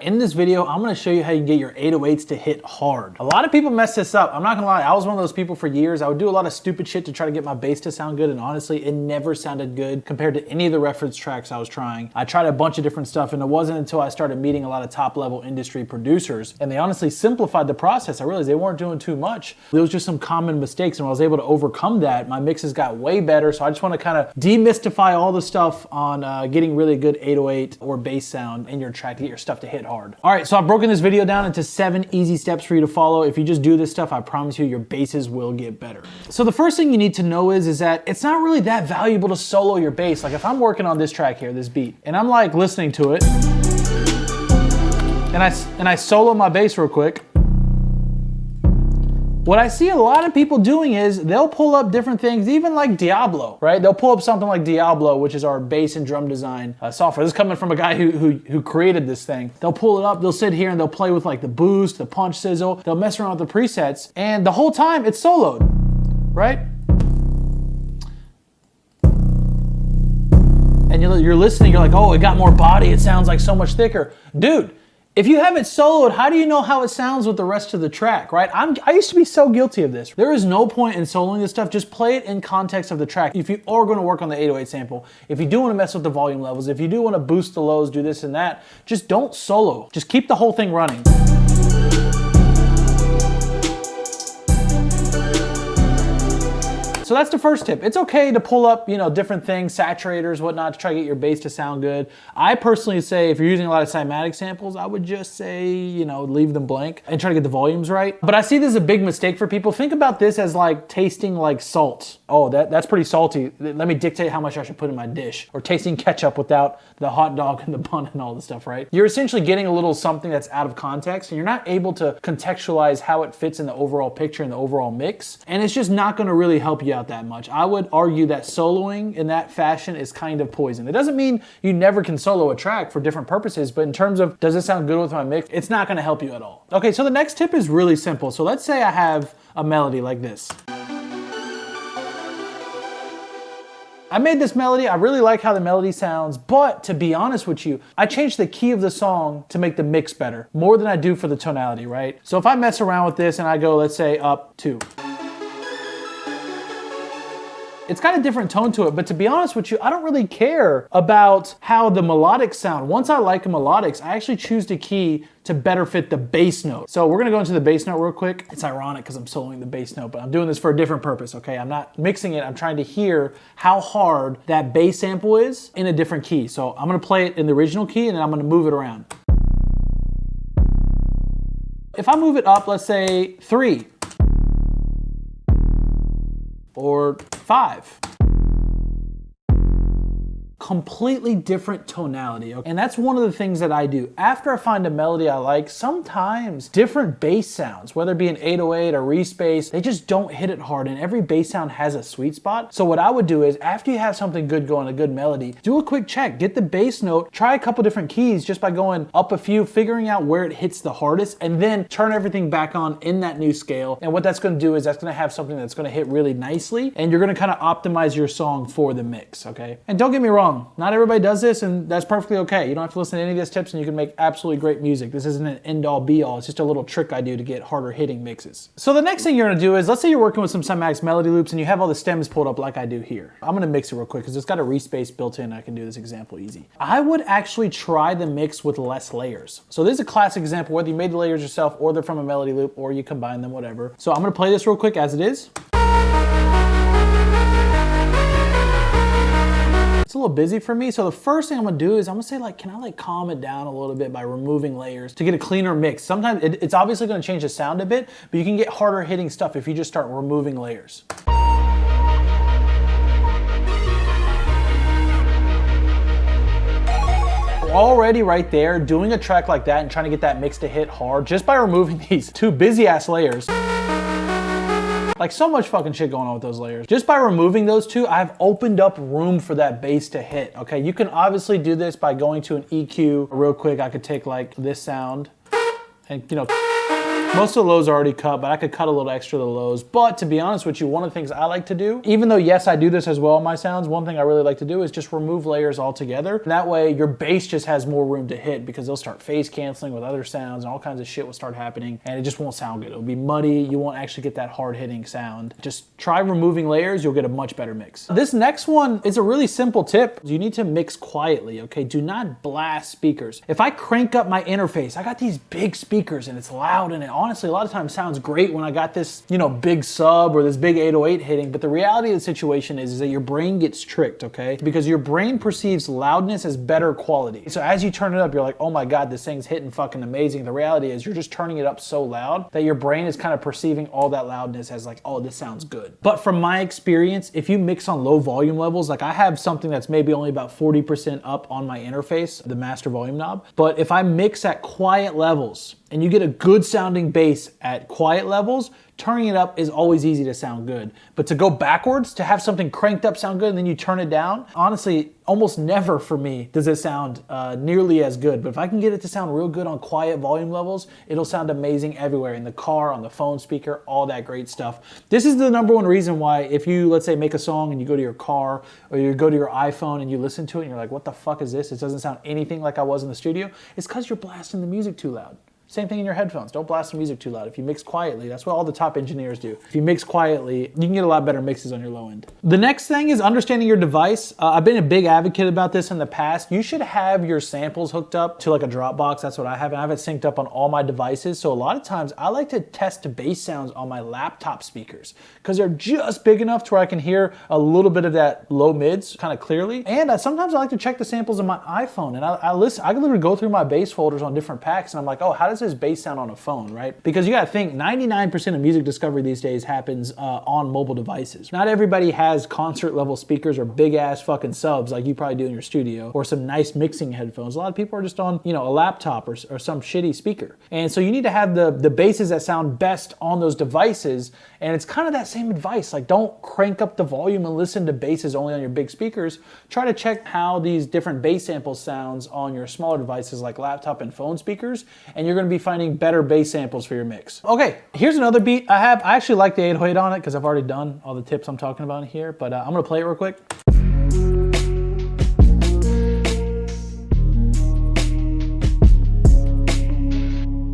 In this video, I'm gonna show you how you can get your 808s to hit hard. A lot of people mess this up. I'm not gonna lie, I was one of those people for years. I would do a lot of stupid shit to try to get my bass to sound good, and honestly, it never sounded good compared to any of the reference tracks I was trying. I tried a bunch of different stuff, and it wasn't until I started meeting a lot of top-level industry producers, and they honestly simplified the process. I realized they weren't doing too much. There was just some common mistakes, and when I was able to overcome that, my mixes got way better, so I just wanna kind of demystify all the stuff on getting really good 808 or bass sound in your track to get your stuff to hit hard. All right, so I've broken this video down into 7 easy steps for you to follow. If you just do this stuff, I promise you your basses will get better. So the first thing you need to know is that it's not really that valuable to solo your bass. Like if I'm working on this track here, this beat, and I'm like listening to it, and I solo my bass real quick, what I see a lot of people doing is they'll pull up different things, even like Diablo, right? They'll pull up something like Diablo, which is our bass and drum design software. This is coming from a guy who created this thing. They'll pull it up, they'll sit here and they'll play with like the boost, the punch sizzle, they'll mess around with the presets, and the whole time it's soloed, right? And you're listening, you're like, oh, it got more body, it sounds like so much thicker. Dude, if you have it soloed, how do you know how it sounds with the rest of the track, right? I used to be so guilty of this. There is no point in soloing this stuff. Just play it in context of the track. If you are going to work on the 808 sample, if you do want to mess with the volume levels, if you do want to boost the lows, do this and that, just don't solo. Just keep the whole thing running. So that's the first tip. It's okay to pull up, different things, saturators, whatnot, to try to get your bass to sound good. I personally say if you're using a lot of Cymatics samples, I would just say, leave them blank and try to get the volumes right. But I see this as a big mistake for people. Think about this as like tasting like salt. Oh, that's pretty salty. Let me dictate how much I should put in my dish. Or tasting ketchup without the hot dog and the bun and all the stuff, right? You're essentially getting a little something that's out of context, and you're not able to contextualize how it fits in the overall picture and the overall mix. And it's just not gonna really help you out that much. I would argue that soloing in that fashion is kind of poison. It doesn't mean you never can solo a track for different purposes, but in terms of does it sound good with my mix, it's not gonna help you at all. Okay, so the next tip is really simple. So let's say I have a melody like this. I made this melody, I really like how the melody sounds, but to be honest with you, I changed the key of the song to make the mix better, more than I do for the tonality, right? So if I mess around with this and I go, let's say up 2. It's got a different tone to it, but to be honest with you, I don't really care about how the melodics sound. Once I like the melodics, I actually choose the key to better fit the bass note. So we're gonna go into the bass note real quick. It's ironic because I'm soloing the bass note, but I'm doing this for a different purpose, okay? I'm not mixing it, I'm trying to hear how hard that bass sample is in a different key. So I'm gonna play it in the original key and then I'm gonna move it around. If I move it up, let's say 3, or 5. Completely different tonality, okay? And that's one of the things that I do. After I find a melody I like, sometimes different bass sounds, whether it be an 808 or respace, they just don't hit it hard, and every bass sound has a sweet spot. So what I would do is, after you have something good going, a good melody, do a quick check, get the bass note, try a couple different keys just by going up a few, figuring out where it hits the hardest, and then turn everything back on in that new scale. And what that's gonna do is that's gonna have something that's gonna hit really nicely, and you're gonna kind of optimize your song for the mix, okay? And don't get me wrong, not everybody does this, and that's perfectly okay. You don't have to listen to any of these tips and you can make absolutely great music. This isn't an end-all be-all. It's just a little trick I do to get harder hitting mixes. So the next thing you're gonna do is, let's say you're working with some Cymatics melody loops and you have all the stems pulled up like I do here. I'm gonna mix it real quick because it's got a respace built in. I can do this example easy. I would actually try the mix with less layers. So this is a classic example, whether you made the layers yourself or they're from a melody loop or you combine them, whatever. So I'm gonna play this real quick as it is. It's a little busy for me, so the first thing I'm gonna do is I'm gonna say, like, can I calm it down a little bit by removing layers to get a cleaner mix? Sometimes it's obviously gonna change the sound a bit, but you can get harder hitting stuff if you just start removing layers. Already right there, doing a track like that and trying to get that mix to hit hard just by removing these 2 busy ass layers. Like so much fucking shit going on with those layers. Just by removing those 2, I've opened up room for that bass to hit, okay? You can obviously do this by going to an EQ real quick. I could take like this sound and, Most of the lows are already cut, but I could cut a little extra of the lows. But to be honest with you, one of the things I like to do, even though yes, I do this as well on my sounds, one thing I really like to do is just remove layers altogether. And that way your bass just has more room to hit because they'll start phase canceling with other sounds and all kinds of shit will start happening and it just won't sound good. It'll be muddy. You won't actually get that hard hitting sound. Just try removing layers. You'll get a much better mix. This next one is a really simple tip. You need to mix quietly, okay? Do not blast speakers. If I crank up my interface, I got these big speakers and it's loud and it honestly a lot of times sounds great when I got this, you know, big sub or this big 808 hitting, but the reality of the situation is that your brain gets tricked, okay? Because your brain perceives loudness as better quality. So as you turn it up, you're like, oh my God, this thing's hitting fucking amazing. The reality is you're just turning it up so loud that your brain is kind of perceiving all that loudness as like, oh, this sounds good. But from my experience, if you mix on low volume levels, like I have something that's maybe only about 40% up on my interface, the master volume knob, but if I mix at quiet levels and you get a good sounding bass at quiet levels, turning it up is always easy to sound good. But to go backwards, to have something cranked up sound good and then you turn it down, honestly, almost never for me does it sound nearly as good. But if I can get it to sound real good on quiet volume levels, it'll sound amazing everywhere, in the car, on the phone speaker, all that great stuff. This is the number one reason why if you, let's say, make a song and you go to your car or you go to your iPhone and you listen to it and you're like, what the fuck is this? It doesn't sound anything like I was in the studio. It's because you're blasting the music too loud. Same thing in your headphones. Don't blast the music too loud. If you mix quietly, that's what all the top engineers do. If you mix quietly, you can get a lot better mixes on your low end. The next thing is understanding your device. I've been a big advocate about this in the past. You should have your samples hooked up to like a Dropbox. That's what I have. And I have it synced up on all my devices. So a lot of times I like to test bass sounds on my laptop speakers because they're just big enough to where I can hear a little bit of that low mids kind of clearly. And sometimes I like to check the samples on my iPhone and I listen. I can literally go through my bass folders on different packs and I'm like, oh, how does this bass sound on a phone, right? Because you gotta think 99% of music discovery these days happens on mobile devices. Not everybody has concert level speakers or big ass fucking subs like you probably do in your studio or some nice mixing headphones. A lot of people are just on, you know, a laptop or some shitty speaker. And so you need to have the basses that sound best on those devices. And it's kind of that same advice. Like don't crank up the volume and listen to basses only on your big speakers. Try to check how these different bass sample sounds on your smaller devices like laptop and phone speakers. And you're gonna be finding better bass samples for your mix. Okay, here's another beat I have. I actually like the 808 on it because I've already done all the tips I'm talking about here, but I'm gonna play it real quick.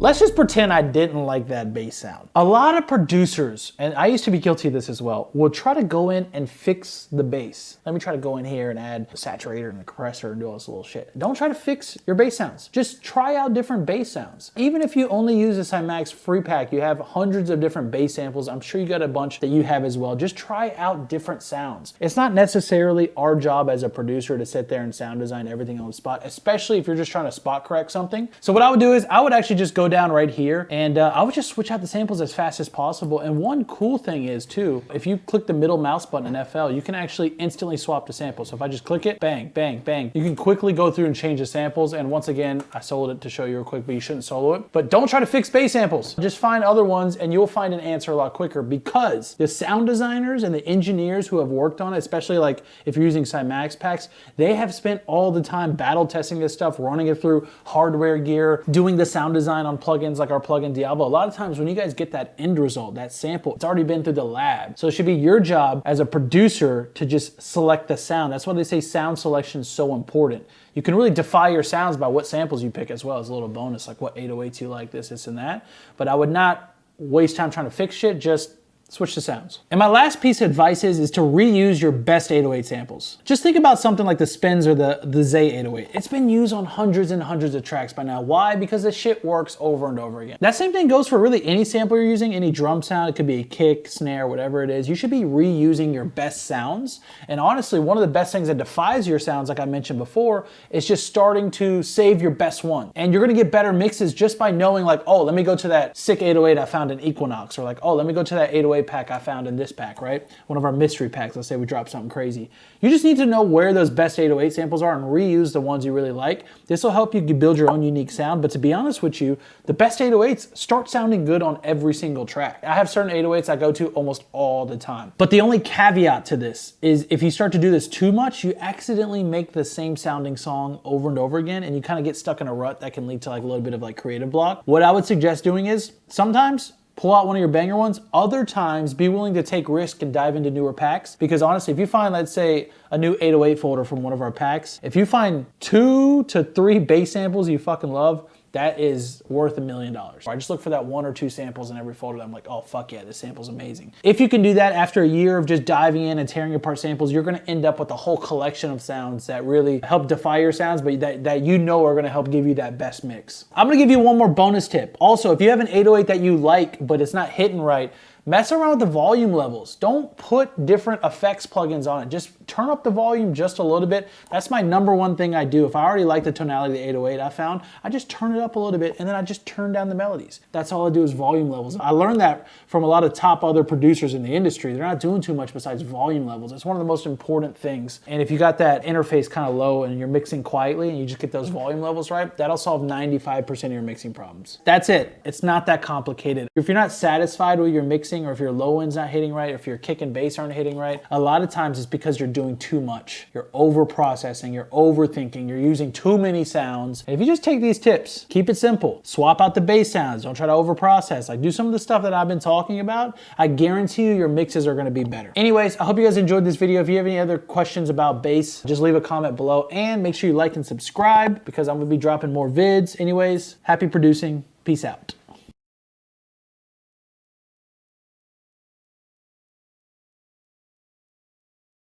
Let's just pretend I didn't like that bass sound. A lot of producers, and I used to be guilty of this as well, will try to go in and fix the bass. Let me try to go in here and add a saturator and a compressor and do all this little shit. Don't try to fix your bass sounds. Just try out different bass sounds. Even if you only use a Cymatics free pack, you have hundreds of different bass samples. I'm sure you got a bunch that you have as well. Just try out different sounds. It's not necessarily our job as a producer to sit there and sound design everything on the spot, especially if you're just trying to spot correct something. So what I would do is I would actually just go down right here and I would just switch out the samples as fast as possible. And one cool thing is too, if you click the middle mouse button in FL, you can actually instantly swap the sample. So if I just click it, bang, bang, bang, you can quickly go through and change the samples. And once again, I soloed it to show you real quick, but you shouldn't solo it. But don't try to fix bass samples. Just find other ones and you'll find an answer a lot quicker because the sound designers and the engineers who have worked on it, especially like if you're using Cymatics packs, they have spent all the time battle testing this stuff, running it through hardware gear, doing the sound design on plugins like our plugin Diablo. A lot of times when you guys get that end result, that sample, it's already been through the lab. So it should be your job as a producer to just select the sound. That's why they say sound selection is so important. You can really defy your sounds by what samples you pick as well as a little bonus, like what 808s you like, this and that. But I would not waste time trying to fix shit, just switch the sounds. And my last piece of advice is to reuse your best 808 samples. Just think about something like the Spins or the Zay 808. It's been used on hundreds and hundreds of tracks by now. Why? Because the shit works over and over again. That same thing goes for really any sample you're using, any drum sound. It could be a kick, snare, whatever it is. You should be reusing your best sounds. And honestly, one of the best things that defies your sounds, like I mentioned before, is just starting to save your best one. And you're gonna get better mixes just by knowing like, oh, let me go to that sick 808 I found in Equinox, or like, oh, let me go to that 808 808 pack I found in this pack, right? One of our mystery packs. Let's say we drop something crazy. You just need to know where those best 808 samples are and reuse the ones you really like. This will help you build your own unique sound, but to be honest with you, the best 808s start sounding good on every single track. I have certain 808s I go to almost all the time. But the only caveat to this is if you start to do this too much, you accidentally make the same sounding song over and over again, and you kind of get stuck in a rut that can lead to like a little bit of like creative block. What I would suggest doing is sometimes pull out one of your banger ones. Other times, be willing to take risk and dive into newer packs. Because honestly, if you find, let's say, a new 808 folder from one of our packs, if you find 2 to 3 bass samples you fucking love, that is worth $1 million. I just look for that 1 or 2 samples in every folder that I'm like, oh, fuck yeah, this sample's amazing. If you can do that after a year of just diving in and tearing apart samples, you're gonna end up with a whole collection of sounds that really help defy your sounds, but that you know are gonna help give you that best mix. I'm gonna give you one more bonus tip. Also, if you have an 808 that you like, but it's not hitting right, mess around with the volume levels. Don't put different effects plugins on it. Just turn up the volume just a little bit. That's my #1 thing I do. If I already like the tonality of the 808 I found, I just turn it up a little bit and then I just turn down the melodies. That's all I do is volume levels. I learned that from a lot of top other producers in the industry. They're not doing too much besides volume levels. It's one of the most important things. And if you got that interface kind of low and you're mixing quietly and you just get those volume levels right, that'll solve 95% of your mixing problems. That's it. It's not that complicated. If you're not satisfied with your mixing, or if your low end's not hitting right, or if your kick and bass aren't hitting right, a lot of times it's because you're doing too much. You're over processing, you're overthinking, you're using too many sounds. And if you just take these tips, keep it simple, swap out the bass sounds, don't try to over process, like do some of the stuff that I've been talking about, I guarantee you your mixes are gonna be better. Anyways, I hope you guys enjoyed this video. If you have any other questions about bass, just leave a comment below and make sure you like and subscribe because I'm gonna be dropping more vids. Anyways, happy producing, peace out.